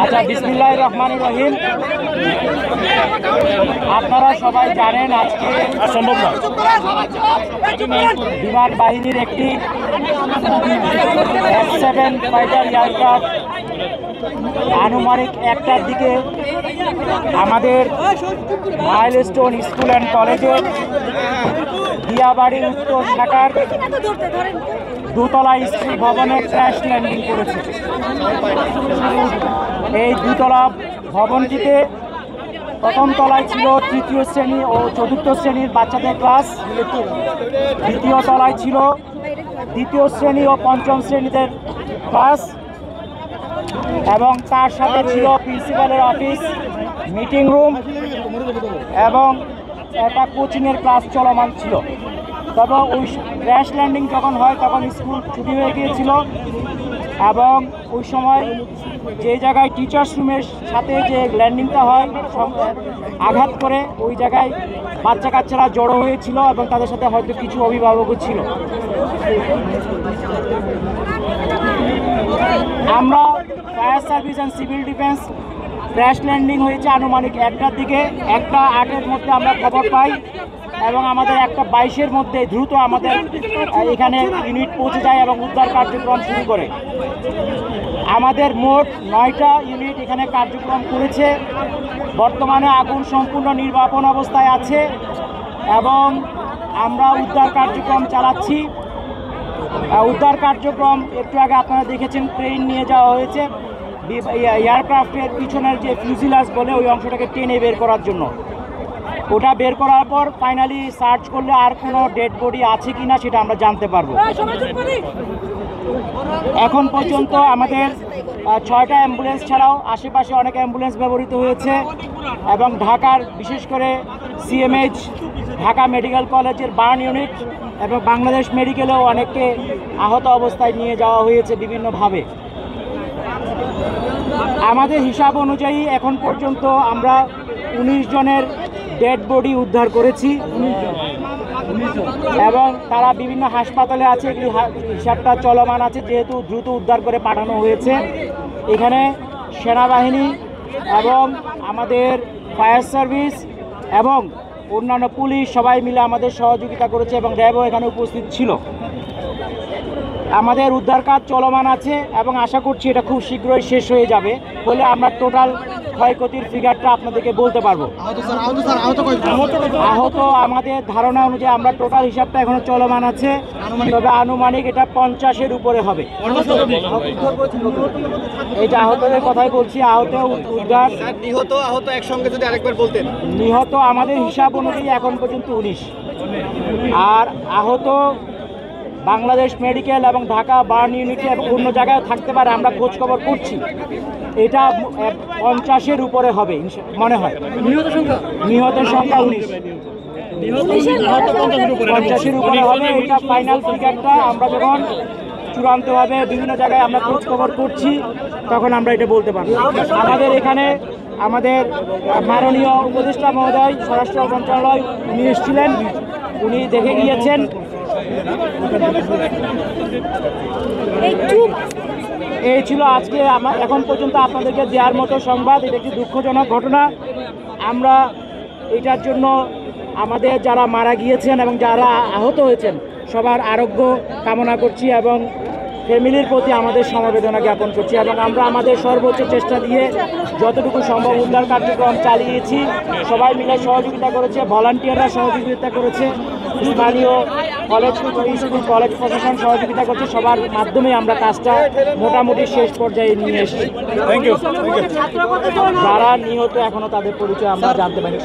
আচ্ছা, বিসমিল্লাহির রহমানির রহিম। আপনারা সবাই জানেন আজকে সম্ভব না বিমান বাহিনীর একটি F-7 ফাইটার এয়ারক্রাফট আনুমানিক 1টার দিকে আমাদের মাইলস্টোন স্কুল অ্যান্ড কলেজের দিয়াবাড়ি উত্তর শাখার দোতলা স্কুল ভবনে ক্র্যাশ ল্যান্ডিং করেছে। এই দুতলা ভবনটিতে প্রথম তলায় ছিল তৃতীয় শ্রেণী ও চতুর্থ শ্রেণীর বাচ্চাদের ক্লাস, দ্বিতীয় তলায় ছিল দ্বিতীয় শ্রেণী ও পঞ্চম শ্রেণীদের ক্লাস, এবং তার সাথে ছিল প্রিন্সিপালের অফিস, মিটিং রুম এবং একটা কোচিংয়ের ক্লাস চলমান ছিল। তবে ওই ক্র্যাশ ল্যান্ডিং যখন হয় তখন স্কুল ছুটি হয়ে গিয়েছিল এবং ওই সময় যে জায়গায় টিচার্স রুমের সাথে যে ল্যান্ডিংটা হয় আঘাত করে ওই জায়গায় বাচ্চা কাচ্চারা জড়ো হয়েছিল এবং তাদের সাথে হয়তো কিছু অভিভাবকও ছিল। আমরা fire service and civil defence crash landing হয়েছে আনুমানিক 1টার দিকে, 1:08-এর মধ্যে আমরা খবর পাই এবং আমাদের 1:22-এর মধ্যে দ্রুত আমাদের এখানে ইউনিট পৌঁছে যায় এবং উদ্ধার কার্যক্রম শুরু করে। আমাদের মোট 9টা ইউনিট এখানে কার্যক্রম করেছে। বর্তমানে আগুন সম্পূর্ণ নির্বাপন অবস্থায় আছে এবং আমরা উদ্ধার কার্যক্রম চালাচ্ছি। উদ্ধার কার্যক্রম একটু আগে আপনারা দেখেছেন, ট্রেন নিয়ে যাওয়া হয়েছে এয়ারক্রাফটের পিছনের যে ফিউজিলাজ বলে ওই অংশটাকে টেনে বের করার জন্য। ওটা বের করার পর ফাইনালি সার্চ করলে আর কোনো ডেড বডি আছে কিনা সেটা আমরা জানতে পারবো। এখন পর্যন্ত আমাদের 6টা অ্যাম্বুলেন্স ছাড়াও আশেপাশে অনেক অ্যাম্বুলেন্স ব্যবহৃত হয়েছে এবং ঢাকার বিশেষ করে সিএমএইচ ঢাকা মেডিকেল কলেজের বার্ন ইউনিট এবং বাংলাদেশ মেডিকেলেও অনেককে আহত অবস্থায় নিয়ে যাওয়া হয়েছে বিভিন্নভাবে। আমাদের হিসাব অনুযায়ী এখন পর্যন্ত আমরা 19 জনের ডেড বডি উদ্ধার করেছি এবং তারা বিভিন্ন হাসপাতালে আছে। এগুলি হিসাবটা চলমান আছে যেহেতু দ্রুত উদ্ধার করে পাঠানো হয়েছে। এখানে সেনাবাহিনী এবং আমাদের ফায়ার সার্ভিস এবং অন্যান্য পুলিশ সবাই মিলে আমাদের সহযোগিতা করেছে এবং র্যাবও এখানে উপস্থিত ছিল। আমাদের উদ্ধার কাজ চলমান আছে এবং আশা করছি এটা খুব শীঘ্রই শেষ হয়ে যাবে বলে আমরা টোটাল ক্ষয়ক্ষতির ফিগারটা আপনাদেরকে বলতে পারবো। আহত আমাদের ধারণা অনুযায়ী আমরা টোটাল হিসাবটা এখনো চলমান আছে, তবে আনুমানিক এটা 50-এর উপরে হবে। এটা আহতদের কথাই বলছি। আহত উদ্ধার, নিহত আহত একসঙ্গে যদি আরেকবার বলতেন। নিহত আমাদের হিসাব অনুযায়ী এখন পর্যন্ত 19 আর আহত বাংলাদেশ মেডিকেল এবং ঢাকা বার্ন ইউনিটে এবং অন্য জায়গায় থাকতে পারে, আমরা খোঁজ খবর করছি। এটা 50-এর উপরে হবে মনে হয়। নিহতের সংখ্যা 19, 50-এর উপরে হবে। এটা ফাইনাল ফিগারটা আমরা যখন চূড়ান্তভাবে বিভিন্ন জায়গায় আমরা খোঁজ খবর করছি তখন আমরা এটা বলতে পারবো। আমাদের এখানে আমাদের মাননীয় উপদেষ্টা মহোদয় স্বরাষ্ট্র মন্ত্রণালয় উনি এসেছিলেন, উনি দেখে গিয়েছেন। এই ছিল আজকে এখন পর্যন্ত আপনাদেরকে দেওয়ার মতো সংবাদ। এটা একটি দুঃখজনক ঘটনা। আমরা এটার জন্য আমাদের যারা মারা গিয়েছেন এবং যারা আহত হয়েছেন সবার আরোগ্য কামনা করছি এবং ফ্যামিলির প্রতি আমাদের সমবেদনা জ্ঞাপন করছি এবং আমরা আমাদের সর্বোচ্চ চেষ্টা দিয়ে যতটুকু সম্ভব উদ্ধার কার্যক্রম চালিয়েছি। সবাই মিলে সহযোগিতা করেছে, ভলান্টিয়াররা সহযোগিতা করেছে, স্থানীয় কলেজ স্কুল কলেজ প্রশাসন সহযোগিতা করছে। সবার মাধ্যমে আমরা কাজটা মোটামুটি শেষ পর্যায়ে নিয়ে এসেছি। Thank you. যারা নিহত এখনো তাদের পরিচয় আমরা জানতে পারি।